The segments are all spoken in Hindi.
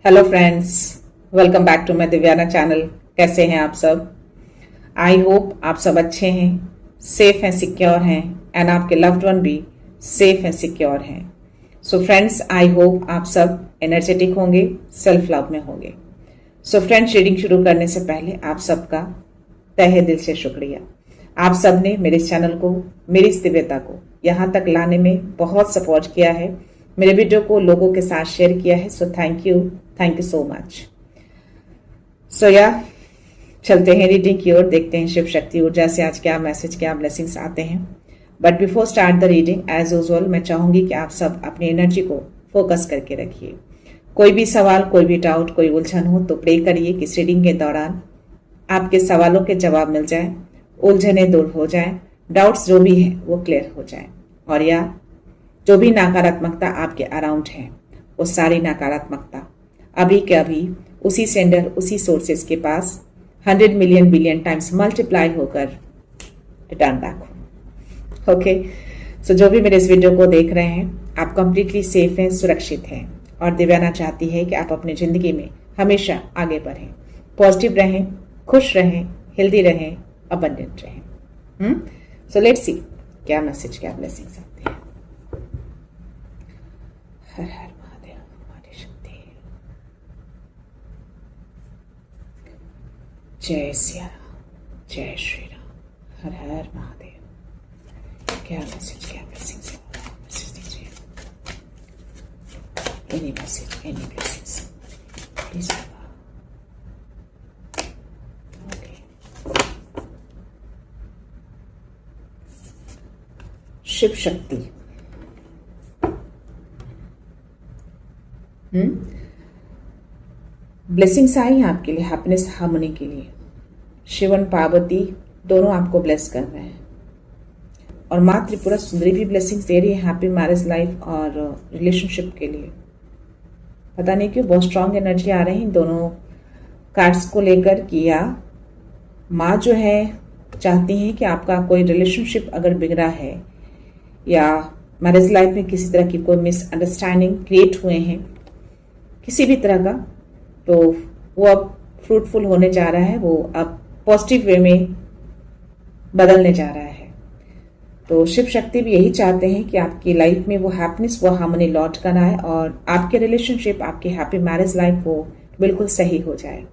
Hello friends, welcome back to my Divyana channel. कैसे हैं आप सब? आई होप आप सब अच्छे हैं, सेफ हैं, सिक्योर हैं एंड आपके लव्ड वन भी सेफ हैं, सिक्योर हैं। सो फ्रेंड्स, आई होप आप सब एनर्जेटिक होंगे, सेल्फ लव में होंगे। सो फ्रेंड्स, रीडिंग शुरू करने से पहले आप सबका तहे दिल से शुक्रिया। आप सब ने मेरे इस चैनल को, मेरी इस दिव्यता को यहाँ तक लाने में बहुत सपोर्ट किया है, मेरे वीडियो को लोगों के साथ शेयर किया है। So thank you so much. So चलते हैं रीडिंग की ओर, देखते हैं शिव शक्ति ऊर्जा से आज क्या मैसेज, क्या ब्लेसिंग्स आते हैं। But before start the reading, as usual मैं चाहूंगी कि आप सब अपनी एनर्जी को फोकस करके रखिए। कोई भी सवाल, कोई भी डाउट, कोई उलझन हो तो प्रे करिए कि इस रीडिंग के दौरान आपके सवालों के जवाब मिल जाए, उलझने दूर हो जाए, डाउट्स जो भी है वो क्लियर हो जाए, और या जो भी नकारात्मकता आपके अराउंड है वो सारी नकारात्मकता अभी के अभी उसी सेंडर, उसी सोर्सेस के पास 100 मिलियन बिलियन टाइम्स मल्टीप्लाई होकर रिटर्न बैक हो। ओके, सो जो भी मेरे इस वीडियो को देख रहे हैं, आप कंप्लीटली सेफ हैं, सुरक्षित हैं, और दिव्याना चाहती है कि आप अपनी जिंदगी में हमेशा आगे बढ़ें, पॉजिटिव रहें, खुश रहें, हेल्दी रहें, अबंडेंट रहें। सो लेट्स सी क्या मैसेज, क्या ब्लेसिंग्स आते हैं। हर हर महादेव, हमारी शक्ति। जय सिया राम, जय श्री राम, हर हर महादेव। क्या मैसेज, क्या ब्लेसिंग्स है, मैसेज दीजिए। Any message, any blessings please. Shiv Shakti. Blessings आई हैं आपके लिए, हैप्पीनेस, हार्मनी के लिए। शिवन, पार्वती दोनों आपको ब्लेस कर रहे हैं, और माँ त्रिपुरा सुंदरी भी ब्लेसिंग्स दे रही है हैप्पी मैरिज लाइफ और रिलेशनशिप के लिए। पता नहीं क्यों बहुत स्ट्रांग एनर्जी आ रही है इन दोनों कार्ड्स को लेकर कि या माँ जो है चाहती हैं कि आपका कोई रिलेशनशिप अगर बिगड़ा है या मैरिज लाइफ में किसी तरह की कोई मिसअंडरस्टैंडिंग क्रिएट हुए हैं किसी भी तरह का, तो वो अब फ्रूटफुल होने जा रहा है, वो अब पॉजिटिव वे में बदलने जा रहा है। तो शिव शक्ति भी यही चाहते हैं कि आपकी लाइफ में वो हैप्पीनेस, वो हार्मनी लौट कर आए और आपके रिलेशनशिप, आपकी हैप्पी मैरिज लाइफ वो बिल्कुल सही हो जाए।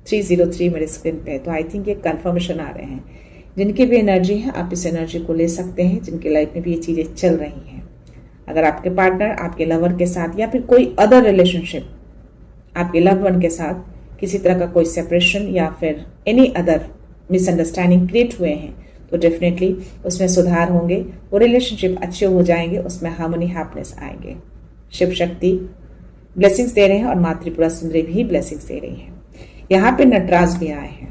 303 मेरे स्क्रीन पे है, तो आई थिंक ये कंफर्मेशन आ रहे हैं। जिनकी भी एनर्जी है आप इस एनर्जी को ले सकते हैं, जिनकी लाइफ में भी ये चीजें चल रही हैं। अगर आपके पार्टनर, आपके लवर के साथ या फिर कोई अदर रिलेशनशिप, आपके लव वन के साथ किसी तरह का कोई सेपरेशन या फिर एनी अदर मिसअंडरस्टैंडिंग क्रिएट हुए हैं, तो डेफिनेटली उसमें सुधार होंगे, वो रिलेशनशिप अच्छे हो जाएंगे, उसमें हार्मनी, हैप्पीनेस आएंगे। शिव शक्ति ब्लेसिंग्स दे रहे हैं और माँ त्रिपुरा सुंदरी भी ब्लेसिंग्स दे रही हैं। यहाँ पे नटराज भी आए हैं,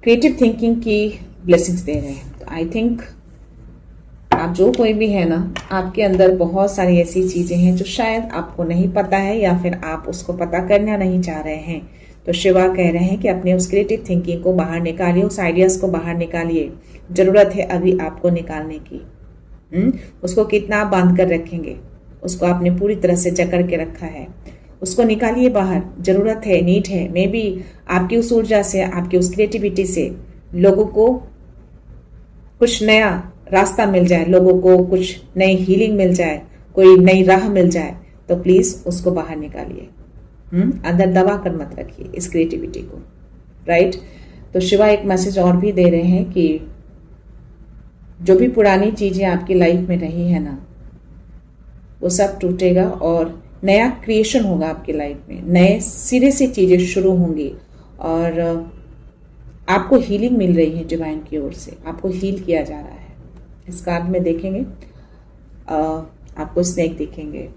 क्रिएटिव थिंकिंग की ब्लेसिंग्स दे रहे हैं। तो आई थिंक आप जो कोई भी है ना, आपके अंदर बहुत सारी ऐसी चीजें हैं जो शायद आपको नहीं पता है या फिर आप उसको पता करना नहीं चाह रहे हैं। तो शिवा कह रहे हैं कि अपने उस क्रिएटिव थिंकिंग को बाहर निकालिए, उस आइडियाज को बाहर निकालिए। जरूरत है अभी आपको निकालने की। उसको कितना आप बांध कर रखेंगे, उसको आपने पूरी तरह से जकड़ के रखा है, उसको निकालिए बाहर। जरूरत है, नीड है, मे बी आपकी उस ऊर्जा से, आपकी उस क्रिएटिविटी से लोगों को कुछ नया रास्ता मिल जाए, लोगों को कुछ नई हीलिंग मिल जाए, कोई नई राह मिल जाए, तो प्लीज उसको बाहर निकालिए। अंदर दबा कर मत रखिए इस क्रिएटिविटी को, राइट। तो शिवा एक मैसेज और भी दे रहे हैं कि जो भी पुरानी चीजें आपकी लाइफ में रही है ना, वो सब टूटेगा और नया क्रिएशन होगा आपकी लाइफ में, नए सिरे से चीजें शुरू होंगी और आपको हीलिंग मिल रही है डिवाइन की ओर से, आपको हील किया जा रहा है। इस कार्ड में देखेंगे आपको स्नेक दिखेंगे,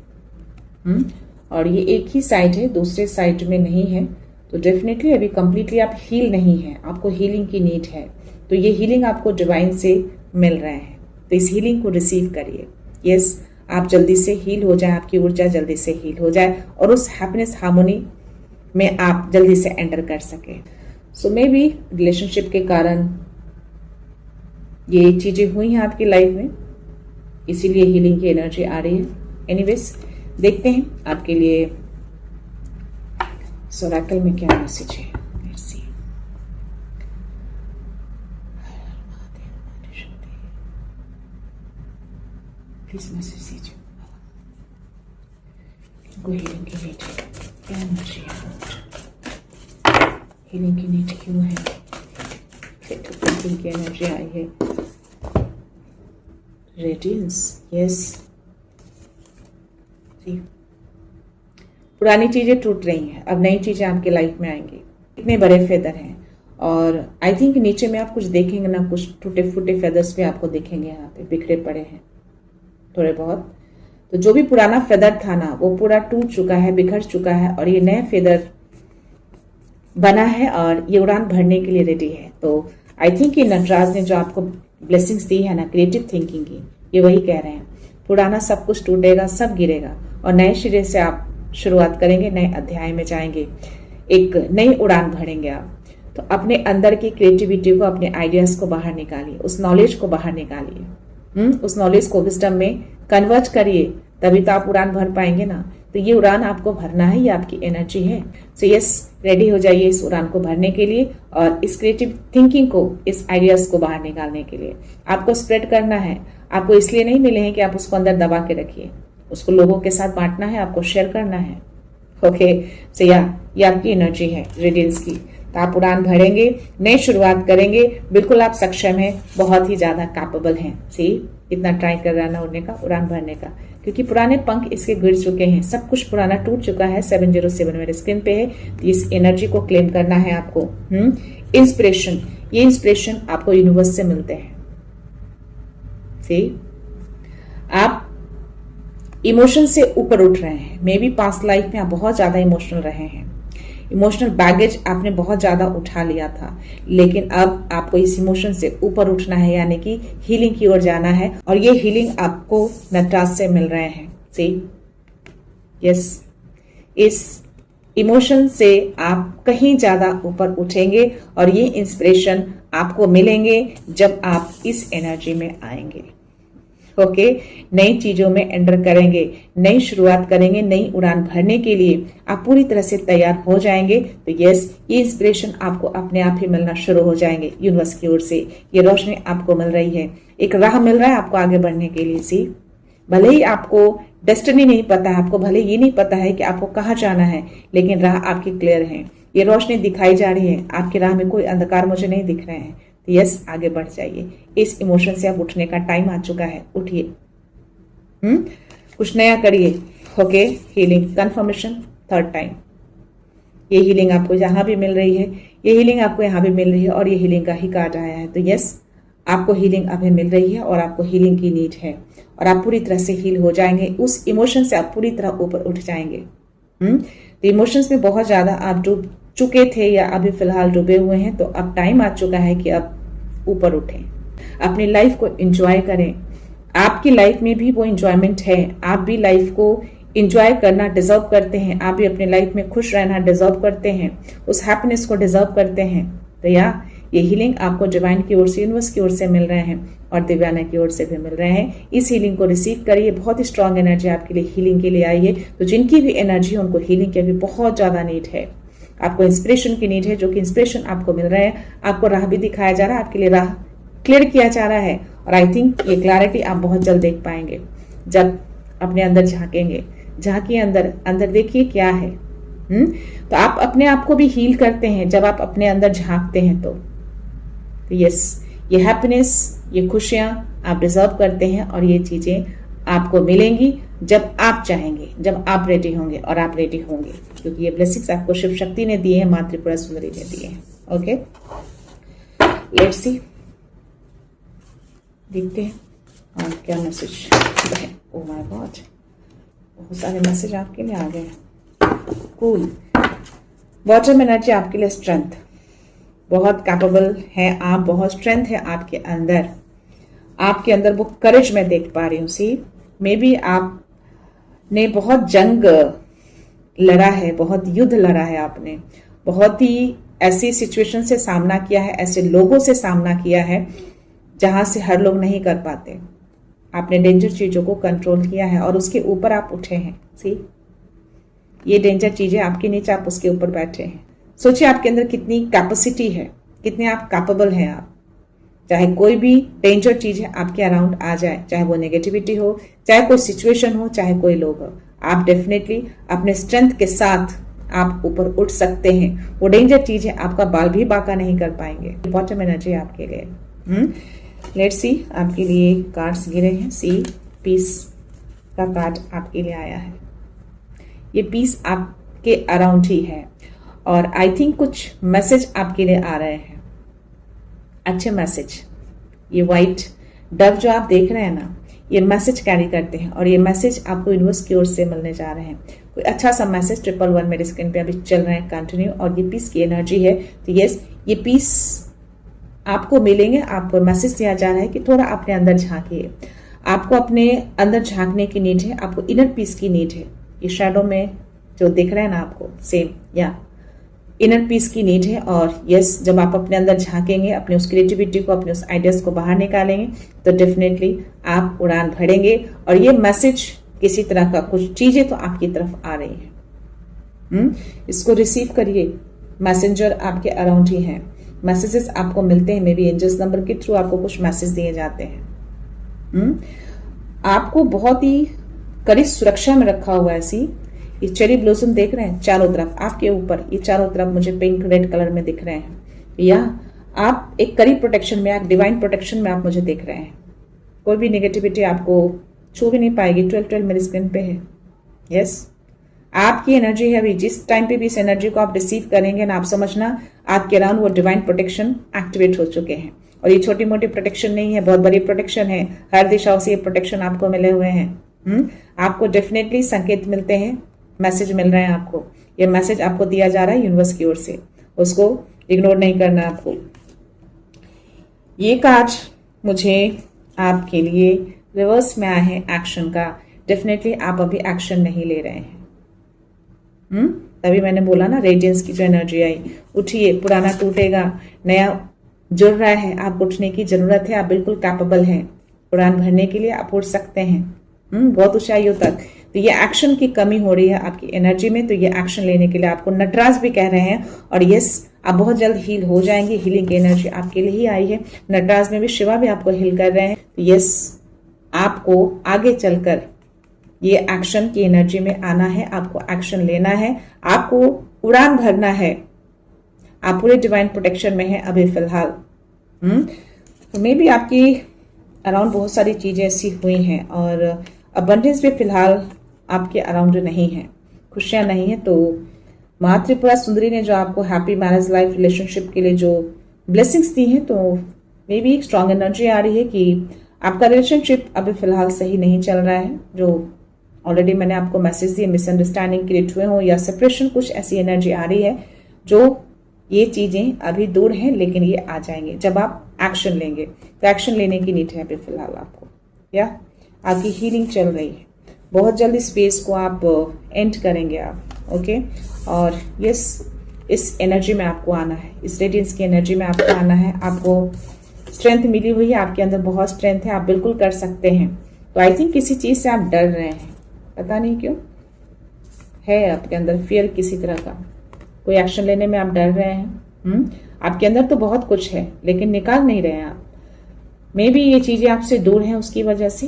और ये एक ही साइड है, दूसरे साइड में नहीं है। तो डेफिनेटली अभी कंप्लीटली आप हील नहीं है, आपको हीलिंग की नीड है। तो ये हीलिंग आपको डिवाइन से मिल रहे हैं, तो इस हीलिंग को रिसीव करिए। यस, आप जल्दी से हील हो जाए, आपकी ऊर्जा जल्दी से हील हो जाए और उस हैप्पीनेस, हार्मोनी में आप जल्दी से एंटर कर सके। सो मे बी रिलेशनशिप के कारण ये चीजें हुई हैं आपकी लाइफ में, इसीलिए हीलिंग की एनर्जी आ रही है। एनीवेज, देखते हैं आपके लिए सोरेकल में क्या मैसेज है। Let's see. प्लीज मैसेज दीजिए। हीलिंग की नीड है, क्या एनर्जी है? हीलिंग की नीड क्यों है? हीलिंग की एनर्जी आई है। Radiance, yes. पुरानी चीजें टूट रही हैं, अब नई चीजें आपकी लाइफ में आएंगी। इतने बड़े फेदर हैं और आई थिंक नीचे में आप कुछ देखेंगे ना, कुछ टूटे फूटे फेदर्स भी आपको दिखेंगे, यहाँ पे बिखरे पड़े हैं थोड़े बहुत। तो जो भी पुराना फेदर था ना, वो पूरा टूट चुका है, बिखर चुका है और ये नया फेदर बना है और ये उड़ान भरने के लिए रेडी है। तो आई थिंक ये नटराज ने जो आपको ब्लेसिंग्स दी है ना क्रिएटिव थिंकिंग की, ये वही कह रहे हैं। पुराना सब कुछ टूटेगा, सब गिरेगा और नए सिरे से आप शुरुआत करेंगे, नए अध्याय में जाएंगे, एक नई उड़ान भरेंगे आप। तो अपने अंदर की क्रिएटिविटी को, अपने आइडियाज को बाहर निकालिए, उस नॉलेज को बाहर निकालिए, उस नॉलेज को विजडम में कन्वर्ट करिए, तभी तो आप उड़ान भर पाएंगे ना। तो ये उड़ान आपको भरना है, ये आपकी एनर्जी है। सो यस, रेडी हो जाइए इस उड़ान को भरने के लिए और इस क्रिएटिव थिंकिंग को, इस आइडियाज को बाहर निकालने के लिए आपको स्प्रेड करना है। आपको इसलिए नहीं मिले हैं कि आप उसको अंदर दबा के रखिए, उसको लोगों के साथ बांटना है, आपको शेयर करना है। ओके, सो ये आपकी एनर्जी है रेडियंस की। तो आप उड़ान भरेंगे, नई शुरुआत करेंगे, बिल्कुल आप सक्षम हैं, बहुत ही ज्यादा कैपेबल हैं। सी, इतना ट्राई कर रहा ना उड़ने का, उड़ान भरने का, क्योंकि पुराने पंख इसके गिर चुके हैं, सब कुछ पुराना टूट चुका है। 707 मेरे स्क्रीन पे है। तो इस एनर्जी को क्लेम करना है आपको। इंस्पिरेशन, ये इंस्पिरेशन आपको यूनिवर्स से मिलते हैं। सी, आप इमोशन से ऊपर उठ रहे हैं। मे बी पास्ट लाइफ में आप बहुत ज्यादा इमोशनल रहे हैं, इमोशनल बैगेज आपने बहुत ज्यादा उठा लिया था, लेकिन अब आपको इस इमोशन से ऊपर उठना है, यानी कि हीलिंग की ओर जाना है। और ये हीलिंग आपको नटराज से मिल रहे हैं। सी, यस, इस इमोशन से आप कहीं ज्यादा ऊपर उठेंगे और ये इंस्पिरेशन आपको मिलेंगे जब आप इस एनर्जी में आएंगे। ओके, नई चीजों में एंटर करेंगे, नई शुरुआत करेंगे, नई उड़ान भरने के लिए आप पूरी तरह से तैयार हो जाएंगे। तो यस, ये इंस्पिरेशन आपको अपने आप ही मिलना शुरू हो जाएंगे यूनिवर्स की ओर से। ये रोशनी आपको मिल रही है, एक राह मिल रहा है आपको आगे बढ़ने के लिए। सी, भले ही आपको डेस्टिनी नहीं पता है, आपको भले ये नहीं पता है कि आपको कहाँ जाना है, लेकिन राह आपकी क्लियर है, ये रोशनी दिखाई जा रही है, आपकी राह में कोई अंधकार मुझे नहीं दिख रहे हैं। यस, आगे बढ़ जाइए। इस इमोशन से अब उठने का टाइम आ चुका है, उठिए, कुछ नया करिए। Okay, healing confirmation third time. ये हीलिंग आपको जहां भी मिल रही है, ये हीलिंग आपको यहां भी मिल रही है और ये हीलिंग का ही कार्ड आया है। तो यस, आपको हीलिंग अभी मिल रही है और आपको हीलिंग की नीड है और आप पूरी तरह से हील हो जाएंगे। उस इमोशन से आप पूरी तरह ऊपर उठ जाएंगे। तो इमोशंस में बहुत ज्यादा आप डूब चुके थे या अभी फिलहाल डूबे हुए हैं, तो अब टाइम आ चुका है कि अब ऊपर उठें, अपनी लाइफ को एंजॉय करें। आपकी लाइफ में भी वो एंजॉयमेंट है, आप भी लाइफ को एंजॉय करना डिजर्व करते हैं, आप भी अपनी लाइफ में खुश रहना डिजर्व करते हैं, उस हैप्पीनेस को डिजर्व करते हैं। तो ये हीलिंग आपको डिवाइन की ओर से, यूनिवर्स की ओर से मिल रहे हैं और दिव्याना की ओर से भी मिल रहे हैं। इस हीलिंग को रिसीव करिए, बहुत ही स्ट्रांग एनर्जी आपके लिए हीलिंग के लिए आई है। तो जिनकी भी एनर्जी है उनको हीलिंग की अभी बहुत ज्यादा नीड है, आपको इंस्पिरेशन की नीड है, जो कि इंस्पिरेशन आपको मिल रहा है। आपको राह भी दिखाया जा रहा है, आपके लिए राह क्लियर किया जा रहा है और आई थिंक ये क्लैरिटी आप बहुत जल्द देख पाएंगे जब अपने अंदर झांकेंगे। झांकिए अंदर देखिए क्या है। तो आप अपने आप को भी हील करते हैं जब आप अपने अंदर झांकते हैं। तो यस, ये हैप्पीनेस, ये खुशियां आप डिजर्व करते हैं और ये चीजें आपको मिलेंगी जब आप चाहेंगे, जब आप रेडी होंगे और आप रेडी होंगे, क्योंकि ये ब्लेसिंग्स आपको शिव शक्ति ने दिए हैं, मां त्रिपुरा सुंदरी ने दिए हैं। ओके, लेट्स सी, देखते हैं और क्या मैसेज है। ओह माय गॉड, बहुत सारे मैसेज आपके लिए आ गए। कूल, बॉटम एनर्जी आपके लिए स्ट्रेंथ, बहुत कैपेबल है आप, बहुत स्ट्रेंथ है आपके अंदर। आपके अंदर वो करेज मैं देख पा रही हूँ। सी, मे बी आपने बहुत जंग लड़ा है, बहुत युद्ध लड़ा है आपने, बहुत ही ऐसी सिचुएशन से सामना किया है, ऐसे लोगों से सामना किया है जहां से हर लोग नहीं कर पाते। आपने डेंजर चीजों को कंट्रोल किया है और उसके ऊपर आप उठे हैं। सी, ये डेंजर चीजें आपके नीचे, आप उसके ऊपर बैठे हैं। सोचिए आपके अंदर कितनी कैपेसिटी है, कितने आप कैपेबल हैं आप। चाहे कोई भी डेंजर चीज है आपके अराउंड आ जाए, चाहे वो नेगेटिविटी हो, चाहे कोई सिचुएशन हो, चाहे कोई लोग हो, आप डेफिनेटली अपने स्ट्रेंथ के साथ आप ऊपर उठ सकते हैं। वो डेंजर चीज है, आपका बाल भी बांका नहीं कर पाएंगे। बॉटम एनर्जी आपके लिए। लेट्स सी, आपके लिए कार्ड्स गिरे हैं। सी, पीस का कार्ड आपके लिए आया है। ये पीस आपके अराउंड ही है और आई थिंक कुछ मैसेज आपके लिए आ रहे हैं, अच्छे मैसेज। ये व्हाइट डव जो आप देख रहे हैं ना, ये मैसेज कैरी करते हैं और ये मैसेज आपको यूनिवर्स की ओर से मिलने जा रहे हैं। कोई अच्छा सा मैसेज 111 मेरे स्क्रीन पे अभी चल रहे हैं कंटिन्यू, और ये पीस की एनर्जी है। तो यस, ये पीस आपको मिलेंगे। आपको मैसेज दिया जा रहा है कि थोड़ा अपने अंदर झांकिए। आपको अपने अंदर झांकने की नीड है, आपको इनर पीस की नीड है। ये शैडो में जो दिख रहा है ना आपको, सेम या इनर पीस की नीड है। और यस, जब आप अपने अंदर झांकेंगे, अपने उस क्रिएटिविटी को, अपने उस आइडियाज को बाहर निकालेंगे, तो डेफिनेटली आप उड़ान भरेंगे। और ये मैसेज किसी तरह का कुछ चीजें तो आपकी तरफ आ रही है, इसको रिसीव करिए। मैसेंजर आपके अराउंड ही हैं, मैसेजेस आपको मिलते हैं। मे बी एंजल्स नंबर के थ्रू आपको कुछ मैसेज दिए जाते हैं। आपको बहुत ही कड़ी सुरक्षा में रखा हुआ है। सी, ये चेरी ब्लॉसम देख रहे हैं चारों तरफ आपके ऊपर, ये चारों तरफ मुझे पिंक रेड कलर में दिख रहे हैं, या आप एक कड़ी प्रोटेक्शन में, एक डिवाइन प्रोटेक्शन में आप मुझे देख रहे हैं। कोई भी नेगेटिविटी आपको छू भी नहीं पाएगी। 12 मेरी स्क्रीन पे है। यस, आपकी एनर्जी है। अभी जिस टाइम पे भी इस एनर्जी को आप रिसीव करेंगे ना, आप समझना आपके अराउंड वो डिवाइन प्रोटेक्शन एक्टिवेट हो चुके हैं। और ये छोटी मोटी प्रोटेक्शन नहीं है, बहुत बड़ी प्रोटेक्शन है। हर दिशाओं से ये प्रोटेक्शन आपको मिले हुए हैं। आपको डेफिनेटली संकेत मिलते हैं, मैसेज मिल रहे हैं आपको। ये मैसेज आपको दिया जा रहा है यूनिवर्स की ओर से, उसको इग्नोर नहीं करना आपको। ये कार्ड मुझे आपके लिए रिवर्स में आया है एक्शन का। डेफिनेटली आप अभी एक्शन नहीं ले रहे हैं। तभी मैंने बोला ना, रेडियंस की जो एनर्जी आई, उठिए, पुराना टूटेगा, नया जुड़ रहा है। आप उठने की जरूरत है, आप बिल्कुल कैपेबल हैं। उड़ान भरने के लिए आप उठ सकते हैं बहुत ऊंचाइयों तक। तो ये एक्शन की कमी हो रही है आपकी एनर्जी में, तो ये एक्शन लेने के लिए आपको नटराज भी कह रहे हैं। और यस, आप बहुत जल्द हील हो जाएंगे। हीलिंग की एनर्जी आपके लिए ही आई है। नटराज में भी शिवा भी आपको हील कर रहे हैं। तो यस, आपको आगे चलकर ये एक्शन की एनर्जी में आना है, आपको एक्शन लेना है, आपको उड़ान भरना है। आप पूरे डिवाइन प्रोटेक्शन में हैं अभी फिलहाल। तो मे भी आपकी अराउंड बहुत सारी चीजें ऐसी हुई हैं और अबंडेंस भी फिलहाल आपके अराउंड नहीं है, खुशियां नहीं है। तो माँ त्रिपुरा सुंदरी ने जो आपको हैप्पी मैरिज लाइफ रिलेशनशिप के लिए जो ब्लेसिंग्स दी हैं, तो मे भी एक स्ट्रांग एनर्जी आ रही है कि आपका रिलेशनशिप अभी फिलहाल सही नहीं चल रहा है। जो ऑलरेडी मैंने आपको मैसेज दिए, मिसअंडरस्टैंडिंग क्रिएट हुए हो या सेपरेशन, कुछ ऐसी एनर्जी आ रही है जो ये चीजें अभी दूर हैं, लेकिन ये आ जाएंगे जब आप एक्शन लेंगे। तो एक्शन लेने की नीड है अभी फिलहाल आपको, या आपकी हीलिंग चल रही है। बहुत जल्द इस फेज को आप एंड करेंगे आप, ओके। और यस, इस एनर्जी में आपको आना है, इस रेडियंस की एनर्जी में आपको आना है। आपको स्ट्रेंथ मिली हुई है, आपके अंदर बहुत स्ट्रेंथ है, आप बिल्कुल कर सकते हैं। तो आई थिंक किसी चीज से आप डर रहे हैं, पता नहीं क्यों है आपके अंदर फियर किसी तरह का। कोई एक्शन लेने में आप डर रहे हैं। आपके अंदर तो बहुत कुछ है, लेकिन निकाल नहीं रहे हैं आप। मे बी ये चीजें आपसे दूर हैं उसकी वजह से।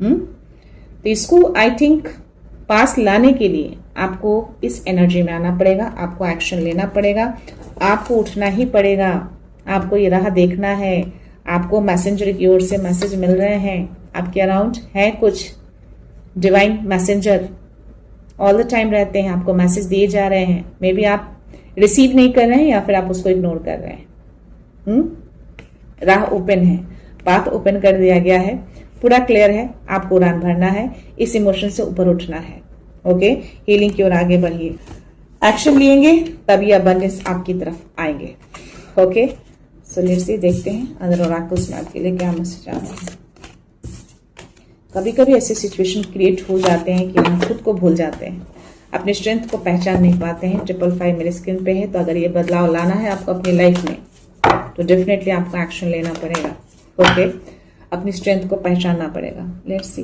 तो इसको आई थिंक पास लाने के लिए आपको इस एनर्जी में आना पड़ेगा, आपको एक्शन लेना पड़ेगा, आपको उठना ही पड़ेगा, आपको ये राह देखना है। आपको मैसेंजर की ओर से मैसेज मिल रहे हैं, आपके अराउंड है कुछ divine messenger all the time रहते हैं, आपको मैसेज दिए जा रहे हैं। मे बी आप रिसीव नहीं कर रहे हैं या फिर आप उसको इग्नोर कर रहे हैं। राह ओपन है, पाथ ओपन कर दिया गया है, पूरा क्लियर है। आपको उड़ान भरना है, इस इमोशन से ऊपर उठना है, ओके। हीलिंग की ओर आगे बढ़िए, एक्शन लेंगे तब ये अबंडेंस आपकी तरफ आएंगे, ओके। सो लेट्स सी, देखते हैं अंदर ओरेकल्स में आपके लिए क्या मैसेज आ रहा है। कभी कभी ऐसे सिचुएशन क्रिएट हो जाते हैं कि हम खुद को भूल जाते हैं, अपने स्ट्रेंथ को पहचान नहीं पाते हैं। 555 मेरे स्क्रीन पे है। तो अगर ये बदलाव लाना है आपको अपनी लाइफ में, तो डेफिनेटली आपको एक्शन लेना पड़ेगा, ओके। अपनी स्ट्रेंथ को पहचानना पड़ेगा। लेट्स सी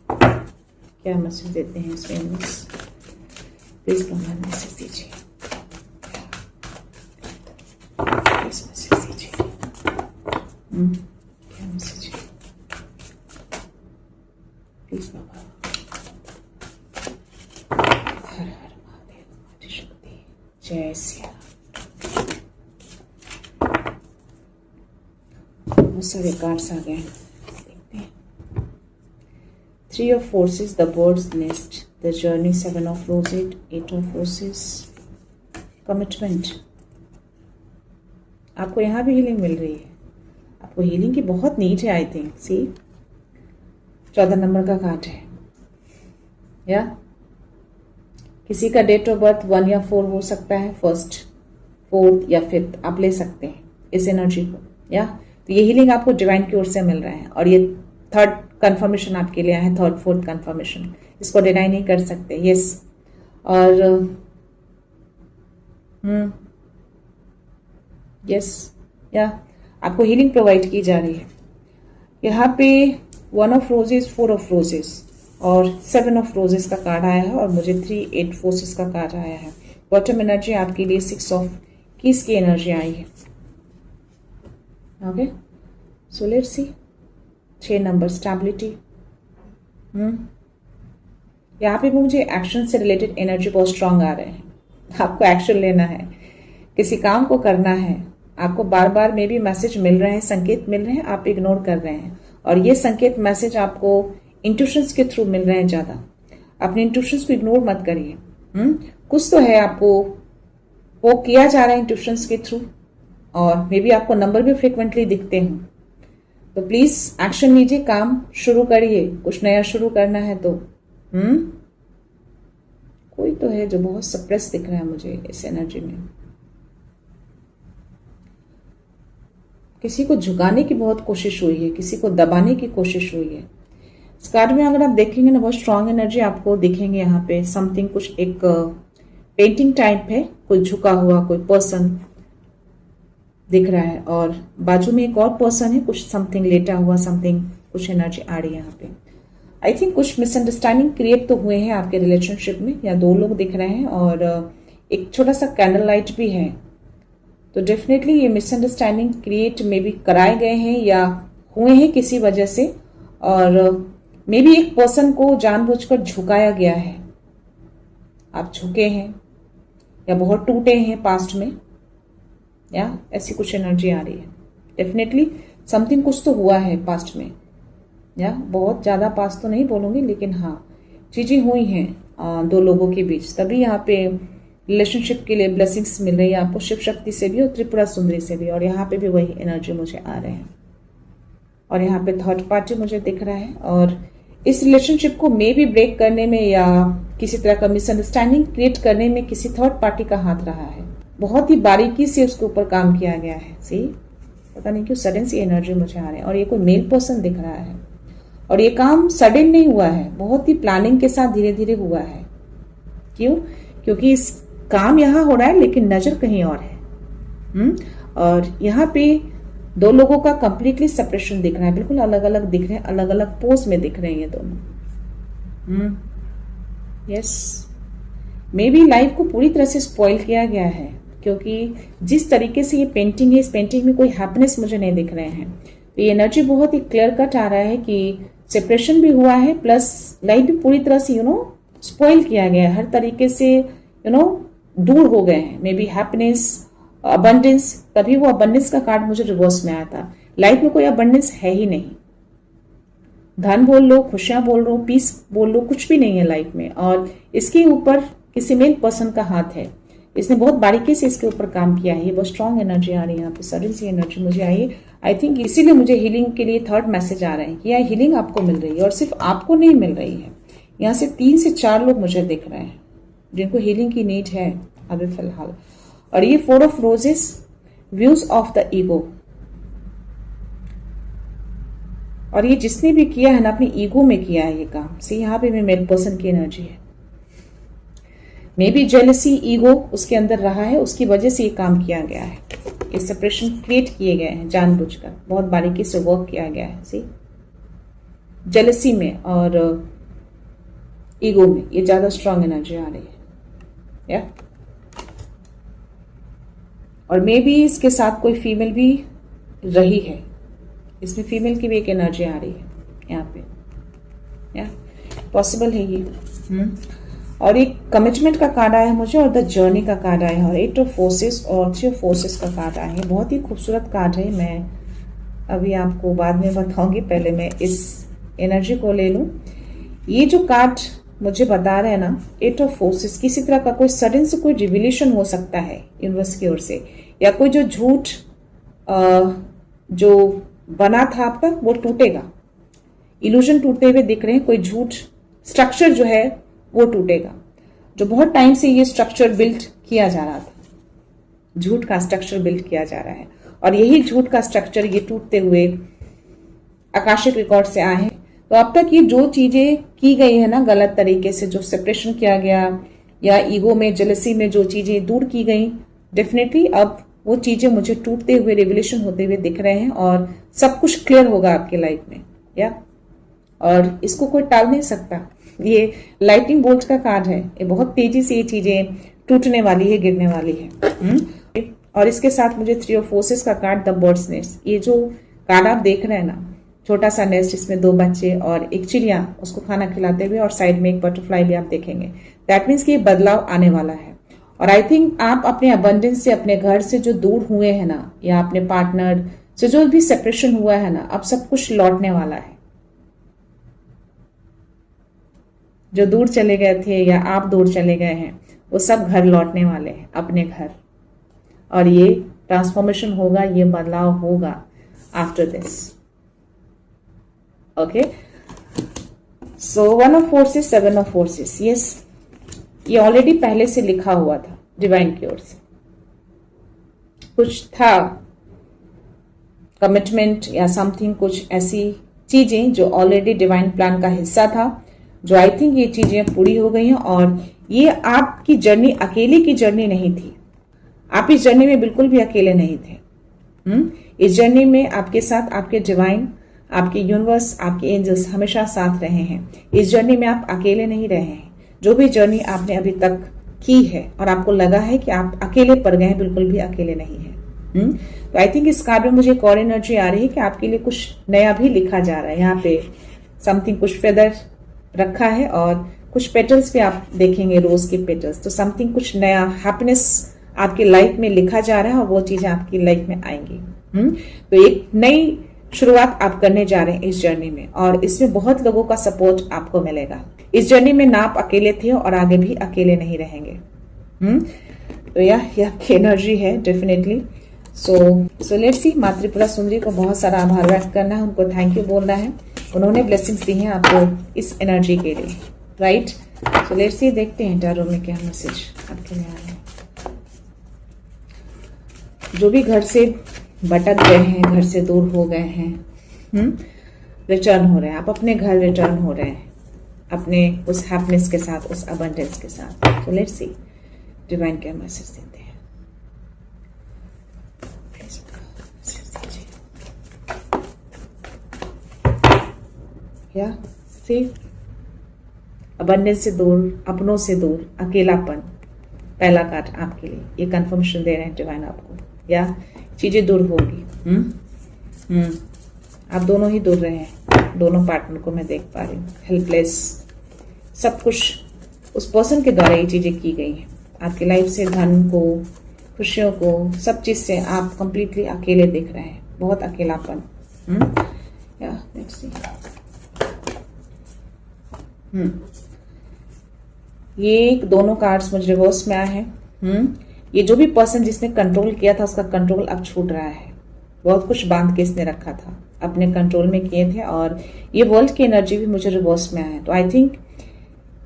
क्या मैसेज देते हैं इस यूनिवर्स। प्लीज भगवान मैसेज दीजिए, प्लीज मैसेज दीजिए। क्या मैसेज है प्लीज बाबा। हर हर महादेव, माता शक्ति, जय सिया। बहुत सारे कार्ड्स आ गए, देखते हैं। 3 of Forces, the bird's nest, the journey, 7 of Roses, 8 of Roses, commitment. आपको यहाँ भी हीलिंग मिल रही है, आपको हीलिंग की बहुत नीड है। आई थिंक सी 14 नंबर का कार्ड है, या किसी का डेट ऑफ बर्थ 1 या 4 हो सकता है, 1st 4th या 5th आप ले सकते हैं इस एनर्जी को, या तो ये हीलिंग आपको डिवाइन की ओर से मिल रहा है। और ये 3rd कंफर्मेशन आपके लिए है, 3rd 4th कंफर्मेशन, इसको डिनाई नहीं कर सकते। यस, और यस, या आपको हीलिंग प्रोवाइड की जा रही है। यहाँ पे 1 of Roses, 4 of Roses और 7 of Roses का कार्ड आया है, और मुझे 3 8 Forces का कार्ड आया है। बॉटम एनर्जी आपके लिए 6 of Keys की एनर्जी आई है। Okay, so let's C 6 number, stability. यहाँ पे मुझे एक्शन से रिलेटेड एनर्जी बहुत स्ट्रांग आ रहे हैं। आपको एक्शन लेना है, किसी काम को करना है। आपको बार बार मे भी मैसेज मिल रहे हैं, संकेत मिल रहे हैं, आप इग्नोर कर रहे हैं। और ये संकेत मैसेज आपको इंट्यूशंस के थ्रू मिल रहे हैं ज्यादा। अपने इंट्यूशंस को इग्नोर मत करिए। कुछ तो है आपको वो किया जा रहा है इंट्यूशंस के थ्रू, और मे बी आपको नंबर भी फ्रिक्वेंटली दिखते हों। तो प्लीज एक्शन लीजिए, काम शुरू करिए। कुछ नया शुरू करना है तो कोई तो है जो बहुत सप्रेस दिख रहा है मुझे इस एनर्जी में। किसी को झुकाने की बहुत कोशिश हुई है, किसी को दबाने की कोशिश हुई है। इस कार्ड में अगर आप देखेंगे ना, बहुत स्ट्रांग एनर्जी आपको दिखेंगे। यहाँ पे समथिंग, कुछ एक पेंटिंग टाइप है, कोई झुका हुआ कोई पर्सन दिख रहा है, और बाजू में एक और पर्सन है, कुछ समथिंग लेटा हुआ, समथिंग कुछ एनर्जी आ रही है यहाँ पे। आई थिंक कुछ मिसअंडरस्टैंडिंग क्रिएट तो हुए हैं आपके रिलेशनशिप में, या 2 लोग दिख रहे हैं, और एक छोटा सा कैंडल लाइट भी है। तो डेफिनेटली ये मिसअंडरस्टैंडिंग क्रिएट मे बी कराए गए हैं या हुए हैं किसी वजह से, और मे बी एक पर्सन को जानबूझकर झुकाया गया है। आप झुके हैं या बहुत टूटे हैं पास्ट में, या ऐसी कुछ एनर्जी आ रही है। डेफिनेटली समथिंग कुछ तो हुआ है पास्ट में, या बहुत ज्यादा पास्ट तो नहीं बोलूंगी, लेकिन हाँ चीजें हुई हैं 2 लोगों के बीच, तभी यहाँ पे रिलेशनशिप के लिए ब्लेसिंग्स मिल रही है आपको, शिव शक्ति से भी और त्रिपुरा सुंदरी से भी। और यहाँ पे भी वही एनर्जी मुझे आ रहे हैं, और यहाँ पे 3rd पार्टी मुझे दिख रहा है। और इस रिलेशनशिप को मे भी ब्रेक करने में या किसी तरह का मिसअंडरस्टैंडिंग क्रिएट करने में किसी 3rd पार्टी का हाथ रहा है। बहुत ही बारीकी से उसके ऊपर काम किया गया है। सी पता नहीं क्यों सडन सी एनर्जी मुझे आ रही है, और ये कोई मेल पर्सन दिख रहा है, और ये काम सडन नहीं हुआ है, बहुत ही प्लानिंग के साथ धीरे धीरे हुआ है। क्यों? क्योंकि इस काम यहाँ हो रहा है लेकिन नजर कहीं और है। और यहाँ पे 2 लोगों का कंप्लीटली सेपरेशन दिख रहा है, बिल्कुल अलग अलग दिख रहे हैं, अलग अलग पोज में दिख रहे हैं ये दोनों। यस, मे बी लाइफ को पूरी तरह से स्पॉइल किया गया है, क्योंकि जिस तरीके से ये पेंटिंग है, इस पेंटिंग में कोई हैप्पीनेस मुझे नहीं दिख रहे हैं। तो ये एनर्जी बहुत ही क्लियर कट आ रहा है कि सेपरेशन भी हुआ है, प्लस लाइफ भी पूरी तरह से स्पॉइल किया गया है, हर तरीके से दूर हो गए हैं। मे बी हैप्पीनेस, अबंडेंस, तभी वो अबंडेंस का कार्ड मुझे रिवर्स में आया था। लाइफ में कोई अबंडेंस है ही नहीं, धन बोल लो, खुशियां बोल लो, पीस बोल लो, कुछ भी नहीं है लाइफ में। और इसके ऊपर किसी मेल पर्सन का हाथ है, इसने बहुत बारीकी से इसके ऊपर काम किया है। ये बहुत स्ट्रांग एनर्जी आ रही है यहाँ पे, सडन सी एनर्जी मुझे आई है। आई थिंक इसीलिए मुझे हीलिंग के लिए 3rd मैसेज आ रहे हैं कि यह हीलिंग आपको मिल रही है, और सिर्फ आपको नहीं मिल रही है। यहाँ से 3 से 4 लोग मुझे दिख रहे हैं जिनको हीलिंग की नीड है अभी फिलहाल। और ये 4 of Roses, views of the ego. और ये जिसने भी किया है ना, अपनी ईगो में किया है ये काम। सी यहाँ पे मेल पर्सन की एनर्जी है, मे बी जेलसी, ईगो उसके अंदर रहा है, उसकी वजह से ये काम किया गया है। ये सेपरेशन क्रिएट किए गए हैं जानबूझकर, बहुत बारीकी से वर्क किया गया है। सी जेलसी में और ईगो में ये ज्यादा स्ट्रांग एनर्जी आ रही है, या और मे बी इसके साथ कोई फीमेल भी रही है, इसमें फीमेल की भी एक एनर्जी आ रही है यहाँ पे, या पॉसिबल है ये। और एक कमिटमेंट का कार्ड आया है मुझे, और द जर्नी का कार्ड आया है, और 8 ऑफ फोर्सेस और 3 ऑफ फोर्सेस का कार्ड आया है। बहुत ही खूबसूरत कार्ड है, मैं अभी आपको बाद में बताऊंगी, पहले मैं इस एनर्जी को ले लूं। ये जो कार्ड मुझे बता रहे हैं ना, 8 ऑफ फोर्सेस, किसी तरह का कोई सडन से कोई रिविलेशन हो सकता है यूनिवर्स की ओर से, या कोई जो झूठ जो बना था अब तक वो टूटेगा। इल्यूजन टूटते हुए दिख रहे हैं, कोई झूठ स्ट्रक्चर जो है वो टूटेगा, जो बहुत टाइम से ये स्ट्रक्चर बिल्ड किया जा रहा था, झूठ का स्ट्रक्चर बिल्ड किया जा रहा है, और यही झूठ का स्ट्रक्चर ये टूटते हुए आकाशिक रिकॉर्ड से आए हैं। तो अब तक ये जो चीजें की गई है ना गलत तरीके से, जो सेपरेशन किया गया या ईगो में जेलसी में जो चीजें दूर की गई, डेफिनेटली अब वो चीजें मुझे टूटते हुए रिवोल्यूशन होते हुए दिख रहे हैं, और सब कुछ क्लियर होगा आपकी लाइफ में, या और इसको कोई टाल नहीं सकता। ये लाइटिंग बोल्ट का कार्ड है, ये बहुत तेजी से ये चीजें टूटने वाली है, गिरने वाली है। और इसके साथ मुझे 3 ऑफ फोर्सेस का कार्ड, द बर्ड्स नेस्ट। ये जो कार्ड आप देख रहे हैं ना, छोटा सा नेस्ट, इसमें 2 बच्चे और एक चिड़िया उसको खाना खिलाते हुए, और साइड में एक बटरफ्लाई भी आप देखेंगे। दैट मीन्स कि ये बदलाव आने वाला है। और आई थिंक आप अपने अबंडेंस से, अपने घर से जो दूर हुए हैं ना, या अपने पार्टनर से जो भी सेपरेशन हुआ है ना, अब सब कुछ लौटने वाला है। जो दूर चले गए थे या आप दूर चले गए हैं, वो सब घर लौटने वाले हैं, अपने घर। और ये ट्रांसफॉर्मेशन होगा, ये बदलाव होगा after this. Okay, so 1 of forces, 7 of forces. Yes, ये ऑलरेडी पहले से लिखा हुआ था डिवाइन की ओर से, कुछ था कमिटमेंट या समथिंग, कुछ ऐसी चीजें जो ऑलरेडी डिवाइन प्लान का हिस्सा था, जो आई थिंक ये चीजें पूरी हो गई हैं। और ये आपकी जर्नी अकेले की जर्नी नहीं थी, आप इस जर्नी में बिल्कुल भी अकेले नहीं थे। इस जर्नी में आपके साथ आपके डिवाइन, आपके यूनिवर्स, आपके एंजल्स हमेशा साथ रहे हैं। इस जर्नी में आप अकेले नहीं रहे हैं। जो भी जर्नी आपने अभी तक की है और आपको लगा है कि आप अकेले पड़ गए हैं, बिल्कुल भी अकेले नहीं है। तो आई थिंक इस कार्ड में मुझे एक और एनर्जी आ रही है कि आपके लिए कुछ नया भी लिखा जा रहा है। यहाँ पे समथिंग, कुछ फेदर रखा है और कुछ पेटल्स भी आप देखेंगे, रोज के पेटल्स। तो समथिंग, कुछ नया हैप्पीनेस आपकी लाइफ में लिखा जा रहा है, और वो चीजें आपकी लाइफ में आएंगी। तो एक नई शुरुआत आप करने जा रहे हैं इस जर्नी में, और इसमें बहुत लोगों का सपोर्ट आपको मिलेगा। इस जर्नी में ना आप अकेले थे और आगे भी अकेले नहीं रहेंगे। तो यह आपकी एनर्जी है डेफिनेटली। सो लेट्स सी, माँ त्रिपुरा सुंदरी को बहुत सारा आभार व्यक्त करना है, उनको थैंक यू बोलना है। उन्होंने ब्लेसिंग्स दी हैं आपको इस एनर्जी के लिए, राइट। सो लेट्स सी, देखते हैं टैरो में क्या मैसेज आपके लिए आ रहा है। जो भी घर से भटक गए हैं, घर से दूर हो गए हैं, रिटर्न हो रहे हैं, आप अपने घर रिटर्न हो रहे हैं, अपने उस हैप्पीनेस के साथ, उस अबंडेंस के साथ। तो लेट्स सी डिवाइन क्या मैसेज देते हैं। या सी, अबंडेंस से दूर, अपनों से दूर, अकेलापन, पहला कार्ड आपके लिए ये कंफर्मेशन दे रहे हैं डिवाइन आपको, या चीजें दूर होगी। आप दोनों ही दूर रहे हैं, दोनों पार्टनर को मैं देख पा रही हूँ, हेल्पलेस, सब कुछ उस पर्सन के द्वारा ये चीजें की गई हैं। आपकी लाइफ से धन को, खुशियों को, सब चीज से आप कंप्लीटली अकेले दिख रहे हैं, बहुत अकेलापन। या लेट्स सी, ये दोनों कार्ड्स मुझे रिवर्स में आए हैं। ये जो भी पर्सन जिसने कंट्रोल किया था, उसका कंट्रोल अब छूट रहा है। बहुत कुछ बांध के इसने रखा था, अपने कंट्रोल में किए थे, और ये वर्ल्ड की एनर्जी भी मुझे रिवर्स में आया है। तो आई थिंक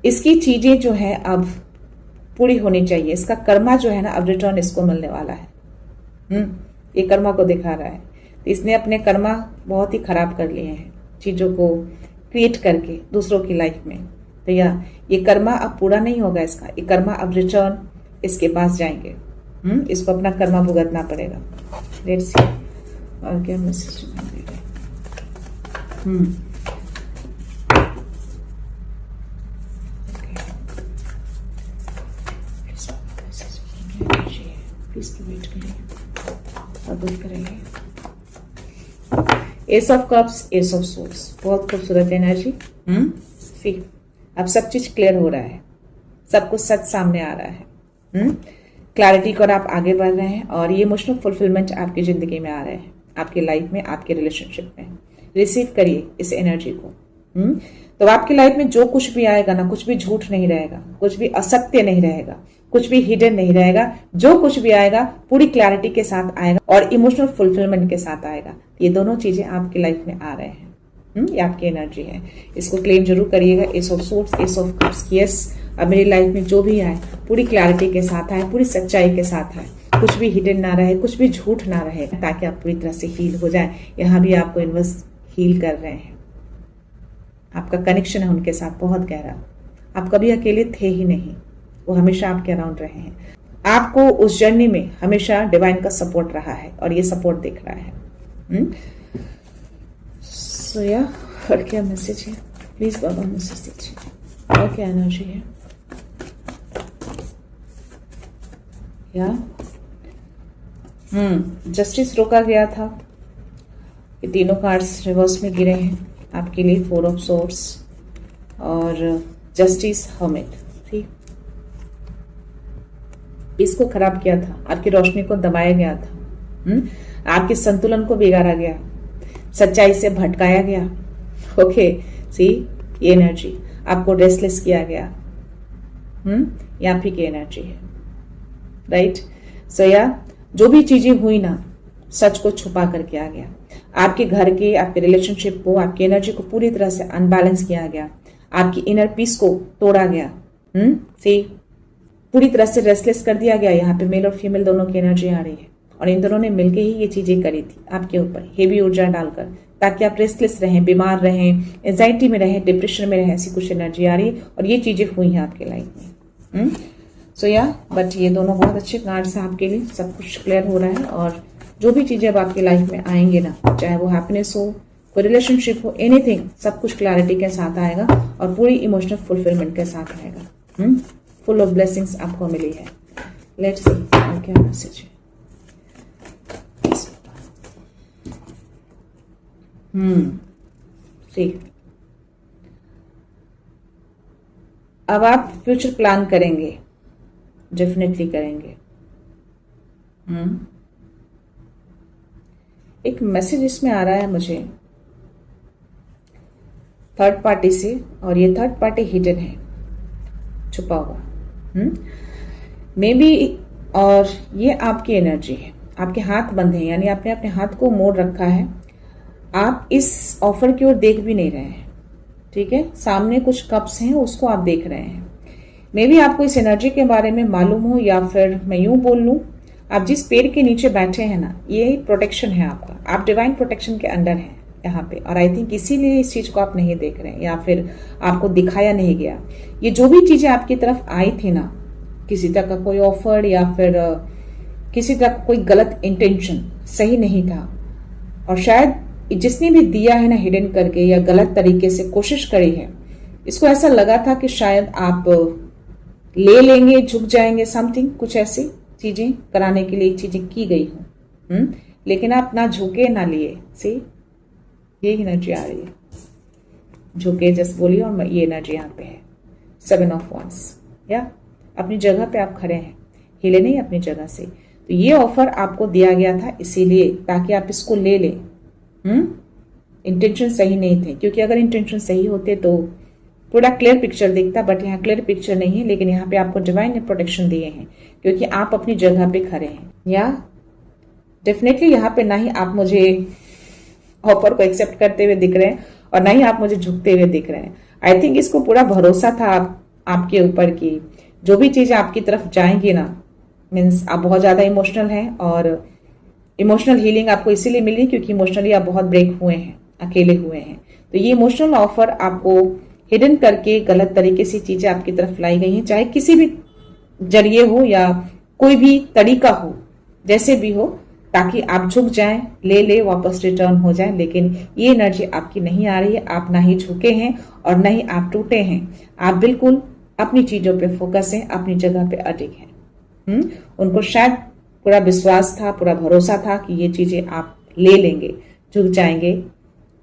इसकी चीजें जो है अब पूरी होनी चाहिए। इसका कर्मा जो है ना, अब रिटर्न इसको मिलने वाला है। ये कर्मा को दिखा रहा है। तो इसने अपने कर्मा बहुत ही खराब कर लिए हैं, चीजों को क्रिएट करके दूसरों की लाइफ में। तो ये कर्मा अब पूरा नहीं होगा इसका, ये कर्मा अब रिटर्न इसके पास जाएंगे। इसको अपना कर्मा भुगतना पड़ेगा। लेट्स सी और क्या मैसेज मिलेगा। प्लीज वेट करिए और बुक करेंगे। S of cups, S of source, बहुत खूबसूरत एनर्जी। सी अब सब चीज क्लियर हो रहा है, सब कुछ सच सामने आ रहा है। क्लैरिटी को आप आगे बढ़ रहे हैं और ये इमोशनल फुलफिलमेंट आपकी जिंदगी में आ रहे हैं, आपकी लाइफ में, आपके रिलेशनशिप में। रिसीव करिए इस एनर्जी को। तो आपकी लाइफ में जो कुछ भी आएगा ना, कुछ भी झूठ नहीं रहेगा, कुछ भी असत्य नहीं रहेगा, कुछ भी हिडन नहीं रहेगा। जो कुछ भी आएगा पूरी क्लैरिटी के साथ आएगा और इमोशनल फुलफिलमेंट के साथ आएगा। ये दोनों चीजें आपकी लाइफ में आ रहे हैं। ये आपकी एनर्जी है, इसको क्लेम जरूर करिएगा। S of source, S of cups, yes अब मेरी लाइफ में जो भी आए पूरी क्लैरिटी के साथ आए, पूरी सच्चाई के साथ आए, कुछ भी हिडन ना रहे, कुछ भी झूठ ना रहे, ताकि आप पूरी तरह से हील हो जाए। यहाँ भी आपको यूनिवर्स हील कर रहे हैं। आपका कनेक्शन है उनके साथ बहुत गहरा। आप कभी अकेले थे ही नहीं, वो हमेशा आपके अराउंड रहे हैं। आपको उस जर्नी में हमेशा डिवाइन का सपोर्ट रहा है और ये सपोर्ट दिख रहा है। सो या और क्या मैसेज है, प्लीज बाबा मैसेज दीजिए। और क्या एनर्जी है या जस्टिस रोका गया था। ये तीनों कार्ड्स रिवर्स में गिरे हैं आपके लिए। 4 ऑफ सोर्ड्स और जस्टिस, हर्मिट। ठीक, इसको खराब किया था, आपकी रोशनी को दबाया गया था, आपके संतुलन को बिगाड़ा गया, सच्चाई से भटकाया गया। ओके सी ये एनर्जी, आपको रेस्टलेस किया गया। ये आप ही की एनर्जी है, राइट। सो या जो भी चीजें हुई ना, सच को छुपा करके आ गया। आपके घर के, आपके रिलेशनशिप को, आपकी एनर्जी को पूरी तरह से अनबैलेंस किया गया। आपकी इनर पीस को तोड़ा गया। सी पूरी तरह से रेस्टलेस कर दिया गया। यहाँ पे मेल और फीमेल दोनों की एनर्जी आ रही है और इन दोनों ने मिलकर ही ये चीजें करी थी आपके ऊपर, हेवी ऊर्जा डालकर, ताकि आप रेस्टलेस रहें, बीमार रहें, एंजाइटी में रहें, डिप्रेशन में रहें। ऐसी कुछ एनर्जी आ रही है और ये चीजें हुई हैं आपके लाइफ में। सो या बट ये दोनों बहुत अच्छे कार्ड्स हैं आपके लिए। सब कुछ क्लियर हो रहा है और जो भी चीजें अब आपकी लाइफ में आएंगे ना, चाहे वो हैप्पीनेस हो, कोई रिलेशनशिप हो, एनीथिंग, सब कुछ क्लैरिटी के साथ आएगा और पूरी इमोशनल फुलफिलमेंट के साथ आएगा। फुल ऑफ ब्लेसिंग्स आपको मिली है। लेट्स सी और क्या मैसेज है। ठीक, अब आप फ्यूचर प्लान करेंगे, डेफिनेटली करेंगे। एक मैसेज इसमें आ रहा है मुझे थर्ड पार्टी से, और ये थर्ड पार्टी हिडन है, छुपा हुआ मे बी, और ये आपकी एनर्जी है। आपके हाथ बंद हैं, यानी आपने अपने हाथ को मोड़ रखा है। आप इस ऑफर की ओर देख भी नहीं रहे हैं, ठीक है। सामने कुछ कप्स हैं, उसको आप देख रहे हैं। मे बी आपको इस एनर्जी के बारे में मालूम हो, या फिर मैं यूं बोल लूं, आप जिस पेड़ के नीचे बैठे हैं ना, ये प्रोटेक्शन है आपका। आप डिवाइन प्रोटेक्शन के अंडर हैं यहाँ पे, और आई थिंक इसीलिए इस चीज को आप नहीं देख रहे हैं या फिर आपको दिखाया नहीं गया। ये जो भी चीजें आपकी तरफ आई थी ना, किसी तरह का कोई ऑफर या फिर किसी तरह का कोई गलत इंटेंशन सही नहीं था, और शायद जिसने भी दिया है ना हिडन करके या गलत तरीके से कोशिश करी है, इसको ऐसा लगा था कि शायद आप ले लेंगे, झुक जाएंगे, समथिंग कुछ ऐसी चीजें कराने के लिए चीजें की गई हो। लेकिन आप ना झुके ना लिए। सी ये एनर्जी आ रही है, झुके जस्ट बोलिए, और ये एनर्जी यहाँ पे है 7 ऑफ वांड्स। या अपनी जगह पे आप खड़े हैं, हिले नहीं अपनी जगह से। तो ये ऑफर आपको दिया गया था इसीलिए, ताकि आप इसको ले लें। इंटेंशन सही नहीं थे, क्योंकि अगर इंटेंशन सही होते तो पूरा क्लियर पिक्चर दिखता, बट यहाँ क्लियर पिक्चर नहीं है। लेकिन यहाँ पे आपको डिवाइन ने प्रोटेक्शन दिए हैं, क्योंकि आप अपनी जगह पे खड़े हैं। या डेफिनेटली यहाँ पे ना ही आप मुझे ऑफर को एक्सेप्ट करते हुए दिख रहे हैं और ना ही आप मुझे झुकते हुए दिख रहे हैं। आई थिंक इसको पूरा भरोसा था आपके ऊपर की जो भी चीजें आपकी तरफ जाएंगी ना, मीन्स आप बहुत ज्यादा इमोशनल हैं, और इमोशनल हीलिंग आपको इसीलिए मिली क्योंकि इमोशनली आप बहुत ब्रेक हुए हैं, अकेले हुए हैं। तो ये इमोशनल ऑफर आपको हिडन करके गलत तरीके से चीजें आपकी तरफ लाई गई हैं, चाहे किसी भी जरिए हो या कोई भी तरीका हो, जैसे भी हो, ताकि आप झुक जाएं, ले वापस रिटर्न हो जाए। लेकिन ये एनर्जी आपकी नहीं आ रही है। आप ना ही झुके हैं और ना ही आप टूटे हैं। आप बिल्कुल अपनी चीजों पे फोकस हैं, अपनी जगह पे अडिग हैं। उनको शायद पूरा विश्वास था, पूरा भरोसा था कि ये चीजें आप ले लेंगे, झुक जाएंगे,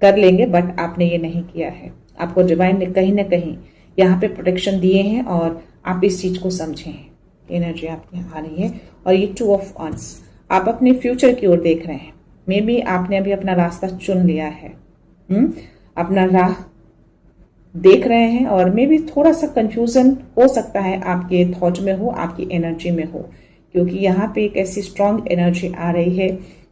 कर लेंगे, बट आपने ये नहीं किया है। आपको डिवाइन ने कहीं ना कहीं यहाँ पे प्रोटेक्शन दिए हैं और आप इस चीज को समझे हैं। एनर्जी आपकी आ रही है। और ये 2 ऑफ वांड्स, आप अपने फ्यूचर की ओर देख रहे हैं। मे बी आपने अभी अपना रास्ता चुन लिया है, अपना राह देख रहे हैं, और मे बी थोड़ा सा कंफ्यूजन हो सकता है आपके थॉट में हो, आपकी एनर्जी में हो, क्योंकि यहाँ पे एक ऐसी स्ट्रांग एनर्जी आ रही है।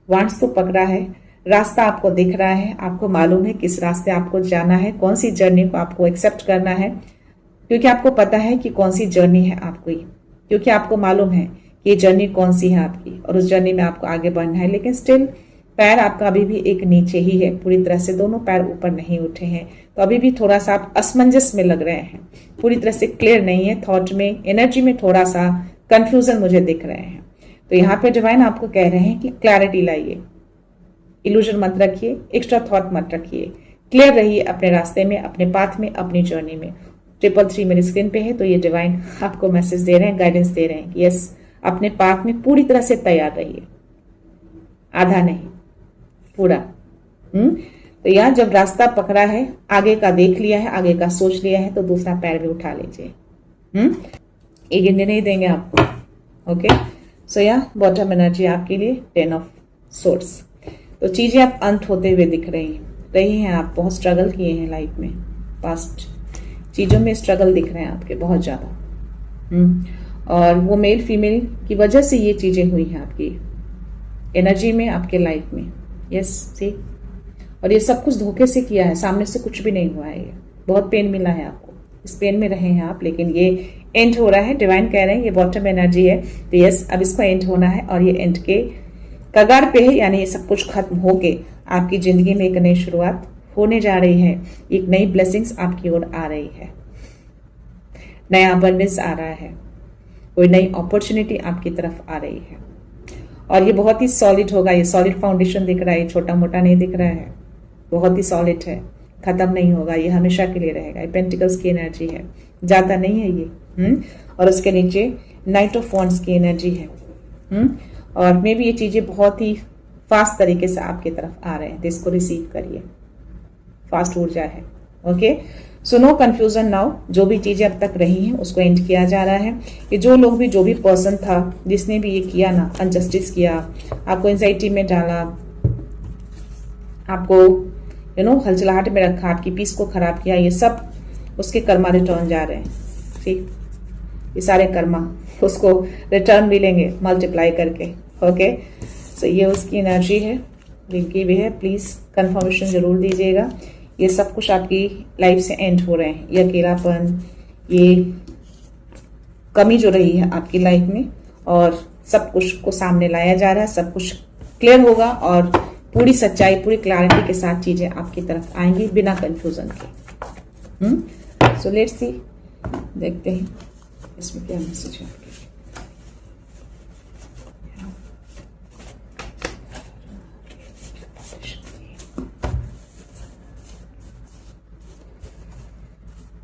वांड्स तो पकड़ा है, रास्ता आपको दिख रहा है, आपको मालूम है किस रास्ते आपको जाना है, कौन सी जर्नी को आपको एक्सेप्ट करना है, क्योंकि आपको पता है कि कौन सी जर्नी है आपकी, क्योंकि आपको मालूम है कि ये जर्नी कौन सी है आपकी, और उस जर्नी में आपको आगे बढ़ना है। लेकिन स्टिल पैर आपका अभी भी एक नीचे ही है, पूरी तरह से दोनों पैर ऊपर नहीं उठे हैं, तो अभी भी थोड़ा सा आप असमंजस में लग रहे हैं, पूरी तरह से क्लियर नहीं है। थॉट में, एनर्जी में थोड़ा सा कंफ्यूजन मुझे दिख रहे हैं। तो यहाँ पे डिवाइन आपको कह रहे हैं कि क्लैरिटी लाइए, इल्यूजन मत रखिए, एक्स्ट्रा थॉट मत रखिए, क्लियर रहिए अपने रास्ते में, अपने पाथ में, अपनी जर्नी में। 333 मेरी स्क्रीन पे है, तो ये डिवाइन आपको मैसेज दे रहे हैं, गाइडेंस दे रहे हैं कि यस, अपने पाथ में पूरी तरह से तैयार रहिए, आधा नहीं, पूरा। तो यहाँ जब रास्ता पकड़ा है, आगे का देख लिया है, आगे का सोच लिया है, तो दूसरा पैर भी उठा लीजिए। एक गिनती नहीं देंगे आपको। ओके, सो यहाँ बॉटम एनर्जी आपके लिए 10 ऑफ सोर्स। तो चीजें आप अंत होते हुए दिख रही हैं। आप बहुत स्ट्रगल किए हैं लाइफ में, पास्ट चीजों में स्ट्रगल दिख रहे हैं आपके बहुत ज्यादा, और वो मेल फीमेल की वजह से ये चीजें हुई हैं आपकी एनर्जी में, आपके लाइफ में। यस, सी, और ये सब कुछ धोखे से किया है, सामने से कुछ भी नहीं हुआ है। ये बहुत पेन मिला है आपको, इस पेन में रहे हैं आप, लेकिन ये एंड हो रहा है। डिवाइन कह रहे हैं ये बॉटम एनर्जी है, तो यस, अब इसको एंड होना है, और ये एंड के कगार पे है, यानी ये सब कुछ खत्म होके आपकी जिंदगी में एक नई शुरुआत होने जा रही है। एक नई ब्लेसिंग्स आपकी ओर आ रही है, नया अबंडेंस आ रहा है, कोई नई अपॉर्चुनिटी आपकी तरफ आ रही है, और ये बहुत ही सॉलिड होगा। ये सॉलिड फाउंडेशन दिख रहा है, ये छोटा मोटा नहीं दिख रहा है, बहुत ही सॉलिड है, खत्म नहीं होगा, ये हमेशा के लिए रहेगा। ये पेंटिकल्स की एनर्जी है, जाता नहीं है ये। और उसके नीचे नाइट ऑफ वॉन्ड्स की एनर्जी है। और मे भी ये चीजें बहुत ही फास्ट तरीके से आपकी तरफ आ रहे हैं, तो इसको रिसीव करिए, फास्ट ऊर्जा है। Okay, so no confusion now. जो भी चीजें अब तक रही हैं उसको एंड किया जा रहा है। कि जो लोग भी, जो भी पर्सन था जिसने भी ये किया ना, अनजस्टिस किया, आपको एंजाइटी में डाला, आपको हलचलाहट में रखा, आपकी पीस को खराब किया, ये सब उसके कर्मा रिटर्न जा रहे हैं। ठीक, ये सारे कर्मा उसको रिटर्न मिलेंगे मल्टीप्लाई करके। ओके, सो ये उसकी एनर्जी है, लिंकी भी है। प्लीज कंफर्मेशन जरूर दीजिएगा। ये सब कुछ आपकी लाइफ से एंड हो रहे हैं। ये अकेलापन, ये कमी जो रही है आपकी लाइफ में, और सब कुछ को सामने लाया जा रहा है, सब कुछ क्लियर होगा, और पूरी सच्चाई, पूरी क्लैरिटी के साथ चीजें आपकी तरफ आएंगी बिना कंफ्यूजन के। सो लेट्स सी, देखते हैं इसमें क्या मैसेज है आपके।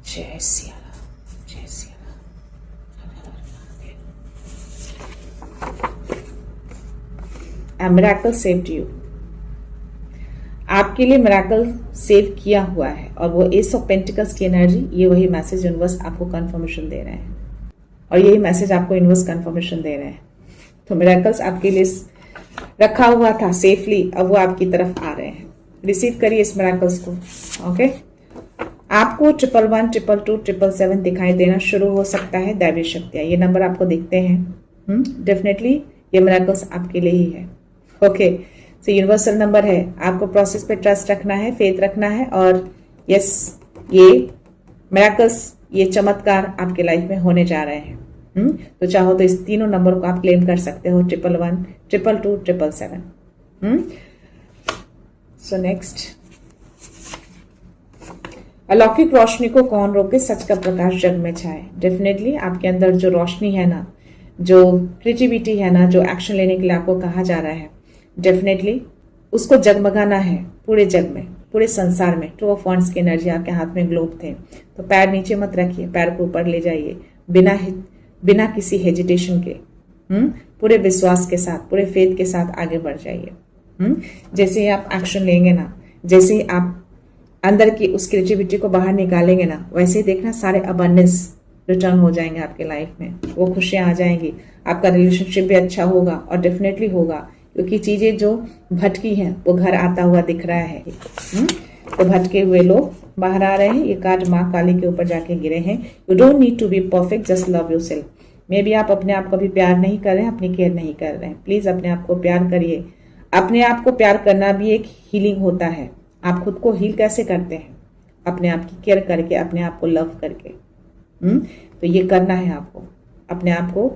जय सिया राम, जय Siya Ram. Miracle saved you, आपके लिए मिरेकल सेव किया हुआ है, और वो एस ऑफ पेंटिकल्स की एनर्जी, ये वही मैसेज यूनिवर्स आपको कंफर्मेशन दे रहे हैं, और यही मैसेज आपको यूनिवर्स कंफर्मेशन दे रहे हैं। तो मिरेकल्स आपके लिए रखा हुआ था सेफली, अब वो आपकी तरफ आ रहे हैं। रिसीव करिए इस मिरेकल्स को। ओके, आपको 1111, 222, 777 दिखाई देना शुरू हो सकता है। दैवी शक्तियां, ये नंबर आपको दिखते हैं। डेफिनेटली ये मिरेकल्स आपके लिए ही है। ओके, सो यूनिवर्सल नंबर है। आपको प्रोसेस पे ट्रस्ट रखना है, फेथ रखना है, और यस, ये मिरेकल्स, ये चमत्कार आपके लाइफ में होने जा रहे हैं। तो चाहो तो इस तीनों नंबर को आप क्लेम कर सकते हो, 1111, 222, 777। सो नेक्स्ट, अलौकिक रोशनी को कौन रोके, सच का प्रकाश जग में छाए। डेफिनेटली आपके अंदर जो रोशनी है ना, जो क्रिएटिविटी है ना, जो एक्शन लेने के लिए आपको कहा जा रहा है, डेफिनेटली उसको जगमगाना है पूरे जग में, पूरे संसार में। टू ऑफ वांड्स की एनर्जी आपके हाथ में ग्लोब थे, तो पैर नीचे मत रखिए, पैर को ऊपर ले जाइए बिना किसी हेजिटेशन के। पूरे विश्वास के साथ, पूरे फेथ के साथ आगे बढ़ जाइए। जैसे ही आप एक्शन लेंगे ना, जैसे ही आप अंदर की उस क्रिएटिविटी को बाहर निकालेंगे ना, वैसे ही देखना सारे अबंडेंस रिटर्न हो जाएंगे आपके लाइफ में, वो खुशियां आ जाएंगी, आपका रिलेशनशिप भी अच्छा होगा और डेफिनेटली होगा, क्योंकि चीजें जो भटकी हैं वो घर आता हुआ दिख रहा है। तो भटके हुए लोग बाहर आ रहे हैं। ये कार्ड माँ काली के ऊपर जाके गिरे हैं। You don't need to be perfect, just love yourself. Maybe आप अपने आप को भी प्यार नहीं कर रहे हैं, अपनी केयर नहीं कर रहे हैं। प्लीज अपने आप को प्यार करिए। अपने आप को प्यार करना भी एक हीलिंग होता है। आप खुद को हील कैसे करते हैं? अपने आप की केयर करके, अपने आप को लव करके। तो ये करना है आपको। अपने आप को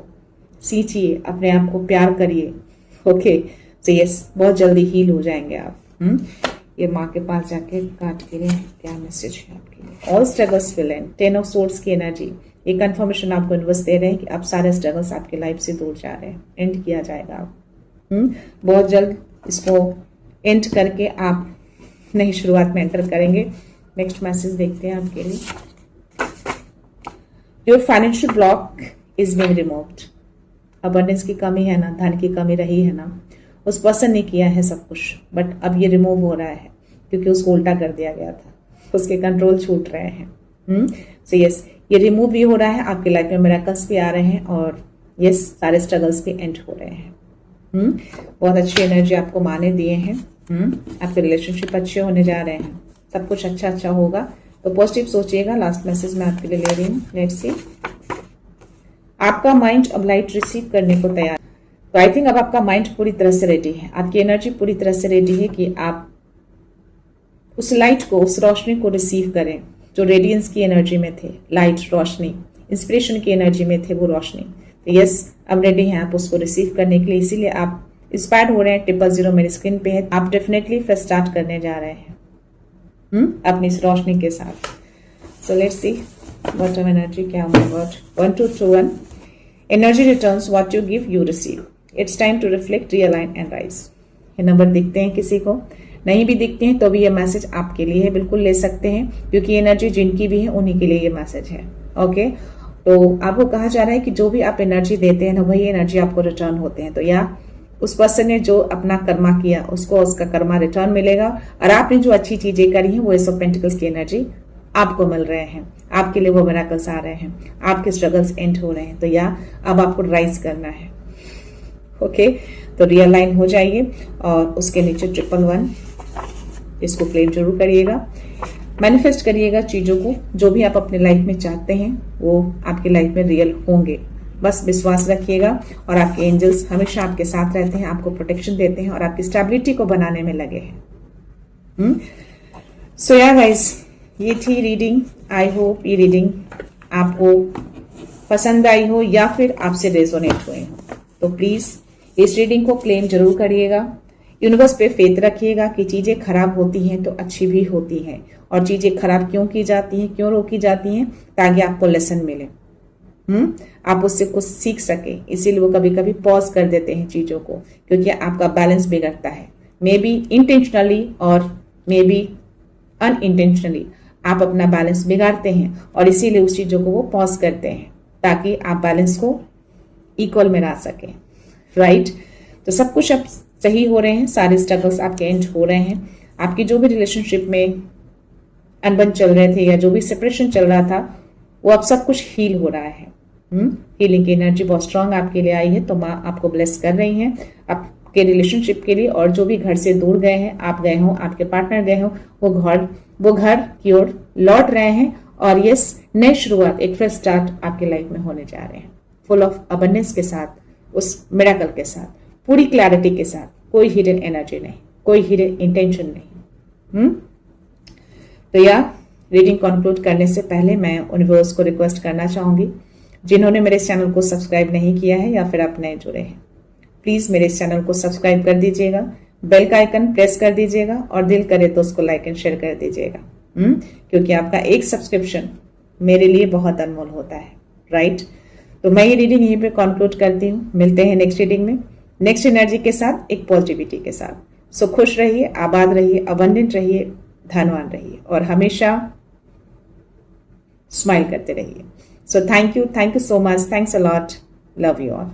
सींचिए, अपने आप को प्यार करिए। ओके, सो यस, बहुत जल्दी हील हो जाएंगे आप। ये माँ के पास जाके काट के लिए क्या मैसेज है आपके लिए? All struggles will and. 10 of swords की एनर्जी, ये कंफर्मेशन आपको यूनिवर्स दे रहे हैं कि अब सारे स्ट्रगल्स आपके लाइफ से दूर जा रहे हैं, एंड किया जाएगा आप। बहुत जल्द इसको एंड करके आप नई शुरुआत में एंटर करेंगे। नेक्स्ट मैसेज देखते हैं आपके लिए। Your financial block is being removed. Abundance की कमी है ना, धन की कमी रही है ना, उस पर्सन ने किया है सब कुछ, बट अब ये रिमूव हो रहा है क्योंकि उसको उल्टा कर दिया गया था, उसके कंट्रोल छूट रहे हैं। सो यस, ये रिमूव भी हो रहा है, आपके लाइफ में मिरेकल्स भी आ रहे हैं और यस, सारे स्ट्रगल्स भी एंड हो रहे हैं। बहुत अच्छी एनर्जी आपको माने दिए हैं। आपके रिलेशनशिप अच्छे होने जा रहे हैं, सब कुछ अच्छा अच्छा होगा, तो पॉजिटिव सोचिएगा। लास्ट मैसेज मैं आपके लिए ले रही हूँ। लेट्स सी, आपका माइंड अब लाइट रिसीव करने को तैयार। तो आई थिंक अब आपका माइंड पूरी तरह से रेडी है, आपकी एनर्जी पूरी तरह से रेडी है कि आप उस लाइट को, उस रोशनी को रिसीव करें जो रेडियंस की एनर्जी में थे। लाइट, रोशनी, इंस्पिरेशन की एनर्जी में थे वो रोशनी। तो यस, अब रेडी हैं आप उसको रिसीव करने के लिए, इसीलिए आप इंस्पायर्ड हो रहे हैं। 000 मेरी स्क्रीन पे है, आप डेफिनेटली फिर स्टार्ट करने जा रहे हैं अपनी इस रोशनी के साथ। So let's see bottom energy क्या होगा। 1 2 2 1 energy returns what you give you receive. It's time to reflect, realign and rise. ये नंबर दिखते हैं किसी को, नहीं भी दिखते हैं तो भी ये मैसेज आपके लिए है, बिल्कुल ले सकते हैं, क्योंकि एनर्जी जिनकी भी है उन्हीं के लिए ये मैसेज है। ओके, तो आपको कहा जा रहा है कि जो भी आप एनर्जी देते हैं ना, वही एनर्जी आपको रिटर्न होते हैं। तो या उस पर्सन ने जो अपना कर्मा किया, उसको उसका कर्मा रिटर्न मिलेगा, और आपने जो अच्छी चीजें करी हैं वो एस ऑफ पेंटिकल्स की एनर्जी आपको मिल रहे हैं, आपके लिए वो मिरेकल्स आ रहे हैं, आपके स्ट्रगल्स एंड हो रहे हैं। तो या अब आपको राइज करना है। ओके, तो रियलाइन हो जाइए और उसके नीचे 111 इसको क्लेम जरूर करिएगा। मैनिफेस्ट करिएगा चीजों को, जो भी आप अपने लाइफ में चाहते हैं वो आपके लाइफ में रियल होंगे। बस विश्वास रखिएगा, और आपके एंजल्स हमेशा आपके साथ रहते हैं, आपको प्रोटेक्शन देते हैं और आपकी स्टेबिलिटी को बनाने में लगे हैं। सो या गाइस, ये थी रीडिंग। आई होप ये रीडिंग आपको पसंद आई हो या फिर आपसे रेजोनेट हुए हो। तो प्लीज इस रीडिंग को क्लेम जरूर करिएगा। यूनिवर्स पे फेथ रखिएगा कि चीजें खराब होती हैं तो अच्छी भी होती हैं, और चीजें खराब क्यों की जाती हैं, क्यों रोकी जाती हैं, ताकि आपको लेसन मिले, आप उससे कुछ सीख सके। इसीलिए वो कभी कभी पॉज कर देते हैं चीजों को, क्योंकि आपका बैलेंस बिगड़ता है। मे बी इंटेंशनली और मे बी अनइंटेंशनली आप अपना बैलेंस बिगाड़ते हैं, और इसीलिए उस चीजों को वो पॉज करते हैं ताकि आप बैलेंस को इक्वल में ला सकें। राइट, तो सब कुछ अब सही हो रहे हैं, सारे स्ट्रगल्स आपके एंड हो रहे हैं। आपकी जो भी रिलेशनशिप में अनबन चल रहे थे या जो भी सेपरेशन चल रहा था, वो अब सब कुछ हील हो रहा है। हीलिंग की एनर्जी बहुत स्ट्रांग आपके लिए आई है, तो माँ आपको ब्लेस कर रही हैं आपके रिलेशनशिप के लिए। और जो भी घर से दूर गए हैं, आप गए हो, आपके पार्टनर गए हो, वो घर की ओर लौट रहे हैं, और यस, नई शुरुआत, एक फ्रेश स्टार्ट आपके लाइफ में होने जा रहे हैं, फुल ऑफ अबंडेंस के साथ, उस मिरेकल के साथ, पूरी क्लैरिटी के साथ, कोई हिडन एनर्जी नहीं, कोई हिडन इंटेंशन नहीं। तो या रीडिंग कंक्लूड करने से पहले मैं यूनिवर्स को रिक्वेस्ट करना चाहूंगी, जिन्होंने मेरे इस चैनल को सब्सक्राइब नहीं किया है या फिर आप नए जुड़े हैं, प्लीज मेरे इस चैनल को सब्सक्राइब कर दीजिएगा, बेल का आइकन प्रेस कर दीजिएगा, और दिल करे तो उसको लाइक एंड शेयर कर दीजिएगा, क्योंकि आपका एक सब्सक्रिप्शन मेरे लिए बहुत अनमोल होता है। राइट, तो मैं ये रीडिंग यहीं पे कंक्लूड करती हूँ। मिलते हैं नेक्स्ट रीडिंग में, नेक्स्ट एनर्जी के साथ, एक पॉजिटिविटी के साथ। सो खुश रहिए, आबाद रहिए, अबंडेंट रहिए, धनवान रहिए और हमेशा स्माइल करते रहिए। सो thank you so much, thanks a lot, love you all.